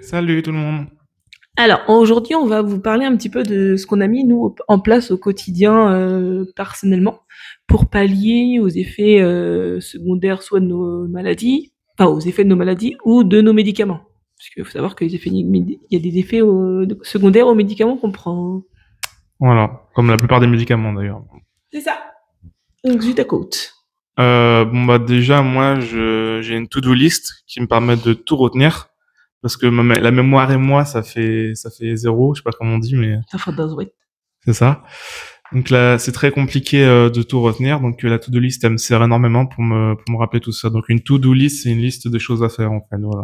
Salut tout le monde. Alors, aujourd'hui, on va vous parler un petit peu de ce qu'on a mis, nous, en place au quotidien, personnellement, pour pallier aux effets secondaires, soit de nos maladies, enfin, aux effets de nos maladies, ou de nos médicaments. Parce qu'il faut savoir qu'il y a des effets secondaires aux médicaments qu'on prend. Voilà, comme la plupart des médicaments d'ailleurs. C'est ça. Donc, zut à côte. Bon bah déjà moi j'ai une to-do list qui me permet de tout retenir parce que la mémoire et moi ça fait zéro, je sais pas comment on dit mais Ça fait d'un zouet. c'est ça. Donc là c'est très compliqué de tout retenir donc la to-do list elle me sert énormément pour me rappeler tout ça. Donc une to-do list c'est une liste de choses à faire en fait, voilà.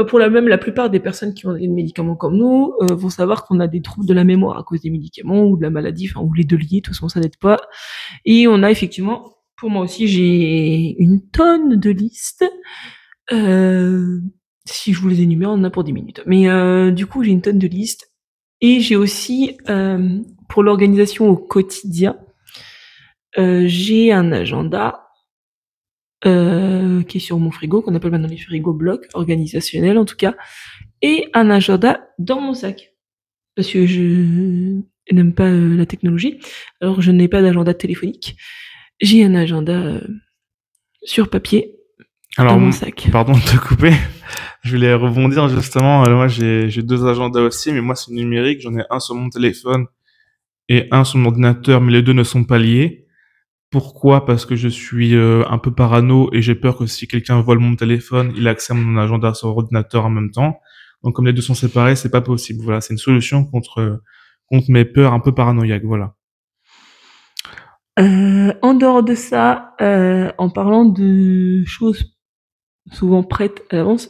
Pour la plupart des personnes qui ont des médicaments comme nous vont savoir qu'on a des troubles de la mémoire à cause des médicaments ou de la maladie, enfin ou les deux liés, de toute façon ça n'aide pas. Et on a effectivement, pour moi aussi, j'ai une tonne de listes. Si je vous les énumère, on en a pour 10 minutes. Mais du coup, j'ai une tonne de listes. Et j'ai aussi, pour l'organisation au quotidien, j'ai un agenda qui est sur mon frigo, qu'on appelle maintenant les frigos blocs, organisationnels en tout cas, et un agenda dans mon sac. Parce que je n'aime pas la technologie, alors je n'ai pas d'agenda téléphonique. J'ai un agenda sur papier Alors dans mon sac. pardon de te couper, je voulais rebondir justement. Moi j'ai deux agendas aussi mais moi c'est numérique, j'en ai un sur mon téléphone et un sur mon ordinateur mais les deux ne sont pas liés. Pourquoi? Parce que je suis un peu parano et j'ai peur que si quelqu'un vole mon téléphone, il a accès à mon agenda sur l'ordinateur en même temps. Donc comme les deux sont séparés, c'est pas possible. Voilà, c'est une solution contre mes peurs un peu paranoïaques. Voilà. En dehors de ça, en parlant de choses souvent prêtes à l'avance,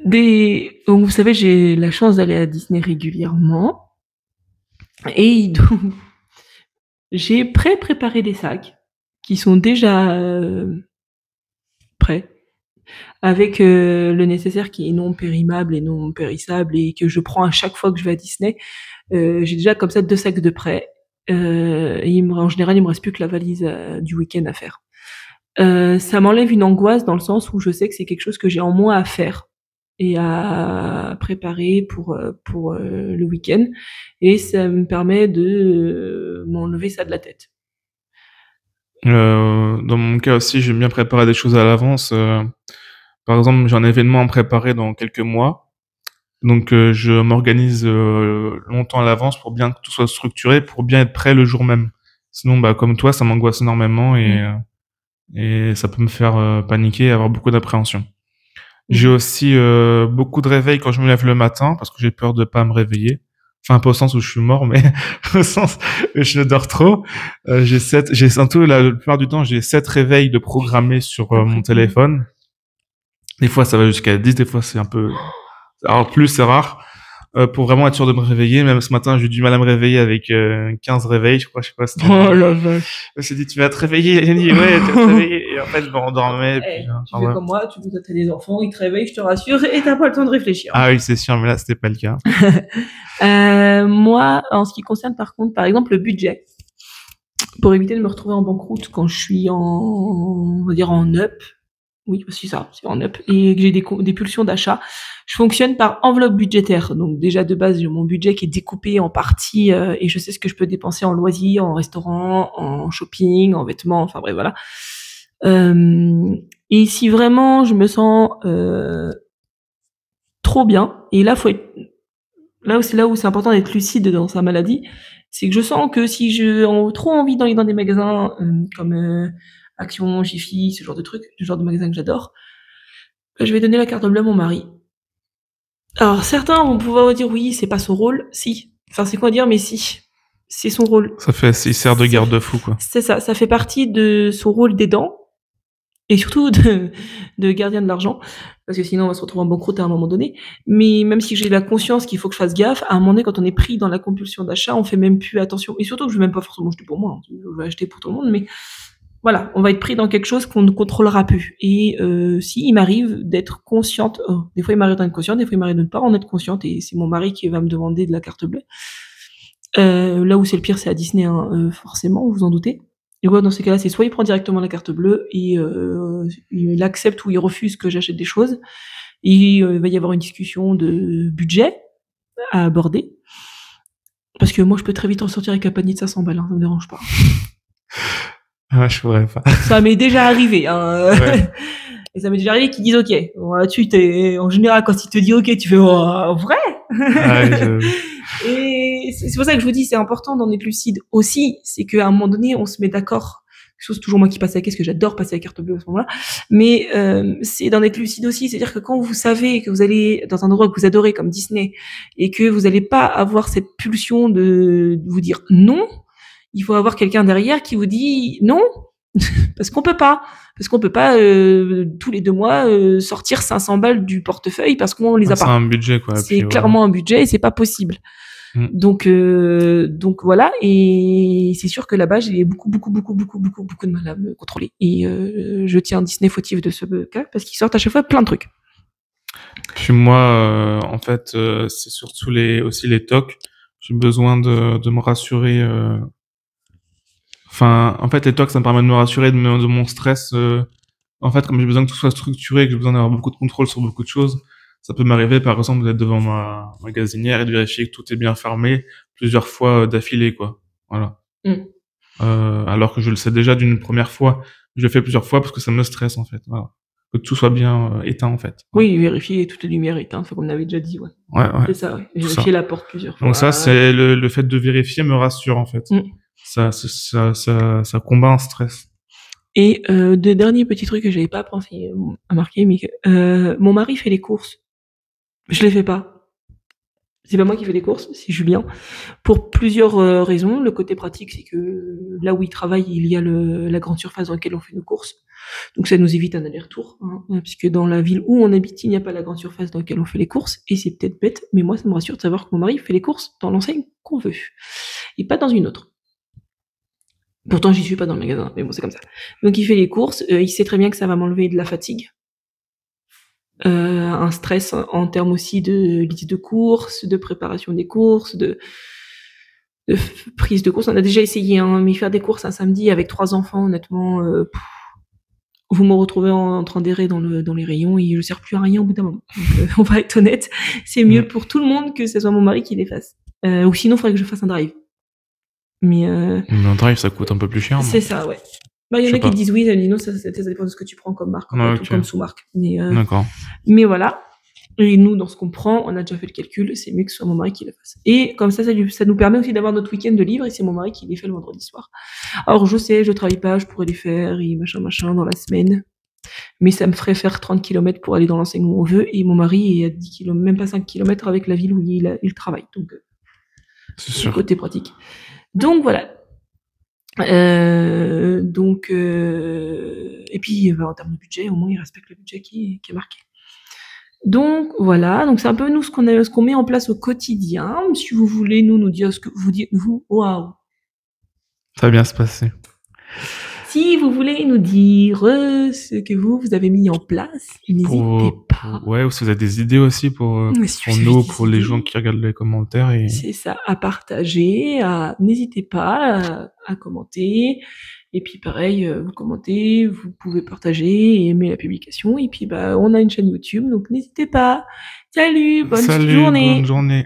donc vous savez, j'ai la chance d'aller à Disney régulièrement. Et donc, j'ai préparé des sacs qui sont déjà prêts, avec le nécessaire qui est non périmable et non périssable et que je prends à chaque fois que je vais à Disney. J'ai déjà comme ça 2 sacs de prêt. Et en général, il me reste plus que la valise du week-end à faire. Ça m'enlève une angoisse dans le sens où je sais que c'est quelque chose que j'ai en moins à faire et à préparer pour le week-end, et ça me permet de m'enlever ça de la tête. Dans mon cas aussi, j'aime bien préparer des choses à l'avance. Par exemple, j'ai un événement à préparer dans quelques mois. Donc je m'organise longtemps à l'avance pour bien que tout soit structuré, pour bien être prêt le jour même. Sinon, bah comme toi, ça m'angoisse énormément et ça peut me faire paniquer et avoir beaucoup d'appréhension. J'ai aussi beaucoup de réveils quand je me lève le matin parce que j'ai peur de pas me réveiller. Enfin, pas au sens où je suis mort, mais au sens où je dors trop. J'ai surtout la plupart du temps, j'ai 7 réveils de programmés sur mon téléphone. Des fois, ça va jusqu'à 10, des fois, c'est un peu, alors plus, c'est rare. Pour vraiment être sûr de me réveiller. Même ce matin, j'ai eu du mal à me réveiller avec 15 réveils, je crois, je sais pas. Oh la vache. Je me suis dit, tu vas te réveiller. J'ai dit, ouais, tu vas te réveiller. Et en fait, je me rendormais. Tu fais comme moi, tu as des enfants, ils te réveillent, je te rassure, et t'as pas le temps de réfléchir. Ah oui, c'est sûr, mais là, c'était pas le cas. Moi, en ce qui concerne par contre, par exemple, le budget, pour éviter de me retrouver en banqueroute quand je suis on va dire en up, oui, c'est ça, c'est en up, et que j'ai des pulsions d'achat, je fonctionne par enveloppe budgétaire. Donc déjà de base, j'ai mon budget qui est découpé en parties et je sais ce que je peux dépenser en loisirs, en restaurant, en shopping, en vêtements, enfin bref, voilà. Et si vraiment je me sens trop bien, et là c'est là où c'est important d'être lucide dans sa maladie, c'est que je sens que si j'ai trop envie d'aller dans des magasins comme Action, Jiffy, ce genre de trucs, le genre de magasin que j'adore, je vais donner la carte bleue à mon mari. Alors certains vont pouvoir dire oui, c'est pas son rôle, si. Enfin c'est quoi dire, mais si. C'est son rôle. Il sert de garde-fou, quoi. C'est ça fait partie de son rôle d'aidant, et surtout de gardien de l'argent, parce que sinon on va se retrouver en banqueroute à un moment donné. Mais même si j'ai la conscience qu'il faut que je fasse gaffe, à un moment donné, quand on est pris dans la compulsion d'achat, on fait même plus attention. Et surtout que je vais même pas forcément acheter pour moi, hein. Je vais acheter pour tout le monde, mais voilà, on va être pris dans quelque chose qu'on ne contrôlera plus. Et si il m'arrive d'être consciente, des fois il m'arrive d'en être consciente, des fois il m'arrive de ne pas en être consciente, et c'est mon mari qui va me demander de la carte bleue. Là où c'est le pire, c'est à Disney, hein, forcément, vous vous en doutez. Et ouais, dans ces cas-là, c'est soit il prend directement la carte bleue et il accepte ou il refuse que j'achète des choses. Et il va y avoir une discussion de budget à aborder. Parce que moi, je peux très vite en sortir avec un panier de 500 balles, hein, ça me dérange pas. Ah, je pourrais pas. Ça m'est déjà arrivé, hein. Ouais. Et ça m'est déjà arrivé qu'ils disent OK. En général, quand ils te disent OK, tu fais oh, vrai. Ouais, Et c'est pour ça que je vous dis, c'est important d'en être lucide aussi. C'est qu'à un moment donné, on se met d'accord. C'est toujours moi qui passe la caisse, que j'adore passer la carte bleue à ce moment-là. Mais c'est d'en être lucide aussi. C'est-à-dire que quand vous savez que vous allez dans un endroit que vous adorez comme Disney et que vous n'allez pas avoir cette pulsion de vous dire non, il faut avoir quelqu'un derrière qui vous dit non, parce qu'on peut pas tous les 2 mois sortir 500 balles du portefeuille parce qu'on les a c'est pas. un budget, quoi. C'est clairement un budget et c'est pas possible. Donc voilà, et c'est sûr que là-bas j'ai beaucoup de mal à me contrôler et je tiens Disney fautif de ce cas parce qu'ils sortent à chaque fois plein de trucs. Puis moi, en fait, c'est surtout aussi les tocs. J'ai besoin de me rassurer. Enfin, en fait, les tocs, ça me permet de me rassurer de mon stress. En fait, comme j'ai besoin que tout soit structuré, que j'ai besoin d'avoir beaucoup de contrôle sur beaucoup de choses, ça peut m'arriver, par exemple, d'être devant ma magasinière et de vérifier que tout est bien fermé plusieurs fois d'affilée, quoi. Voilà. Alors que je le sais déjà d'une première fois. Je le fais plusieurs fois parce que ça me stresse, en fait. Voilà. Que tout soit bien éteint, en fait. Oui, vérifier toutes les lumières éteintes, comme on avait déjà dit, ouais. Ouais. C'est ça, ouais. Vérifier la porte plusieurs fois. Donc ça, c'est le fait de vérifier me rassure, en fait. Ça combat un stress. Et deux derniers petits trucs que j'avais pas pensé à marquer, mais mon mari fait les courses. Je les fais pas. C'est pas moi qui fais les courses, c'est Julien. Pour plusieurs raisons. Le côté pratique, c'est que là où il travaille, il y a la grande surface dans laquelle on fait nos courses. Donc ça nous évite un aller-retour, hein, puisque dans la ville où on habite, il n'y a pas la grande surface dans laquelle on fait les courses. Et c'est peut-être bête, mais moi, ça me rassure de savoir que mon mari fait les courses dans l'enseigne qu'on veut. Et pas dans une autre. Pourtant, j'y suis pas dans le magasin, mais bon, c'est comme ça. Donc il fait les courses, il sait très bien que ça va m'enlever de la fatigue. Un stress en termes aussi de liste de courses, de préparation des courses, de prise de course. On a déjà essayé, hein, mais faire des courses un samedi avec 3 enfants, honnêtement, vous me retrouvez en train d'errer dans les rayons et je sers plus à rien au bout d'un moment. Donc, on va être honnête, c'est mieux pour tout le monde que ce soit mon mari qui les fasse. Ou sinon, il faudrait que je fasse un drive. Mais un drive, ça coûte un peu plus cher. C'est ça, ouais. Bah, il y en a qui disent oui, il y en a qui disent non, ça dépend de ce que tu prends comme marque, en fait, ou comme sous-marque. D'accord. Mais voilà. Et nous, dans ce qu'on prend, on a déjà fait le calcul, c'est mieux que ce soit mon mari qui le fasse. Et comme ça nous permet aussi d'avoir notre week-end de libre, et c'est mon mari qui les fait le vendredi soir. Alors, je sais, je travaille pas, je pourrais les faire, et machin, dans la semaine. Mais ça me ferait faire 30 km pour aller dans l'enseigne où on veut, et mon mari est à 10 km, même pas 5 km avec la ville où il travaille. Donc, c'est sûr. Côté pratique. Donc, voilà. Et puis, en termes de budget, au moins, il respecte le budget qui est marqué. Donc voilà, donc c'est un peu nous ce qu'on met en place au quotidien. Si vous voulez nous dire ce que vous dites, waouh. Ça va bien se passer. Si vous voulez nous dire ce que vous avez mis en place, n'hésitez pas. Ouais, ou si vous avez des idées aussi pour nous, pour les gens qui regardent les commentaires. C'est ça, à partager, n'hésitez pas à commenter. Et puis pareil, vous commentez, vous pouvez partager et aimer la publication. Et puis on a une chaîne YouTube, donc n'hésitez pas. Salut, bonne journée. Bonne journée.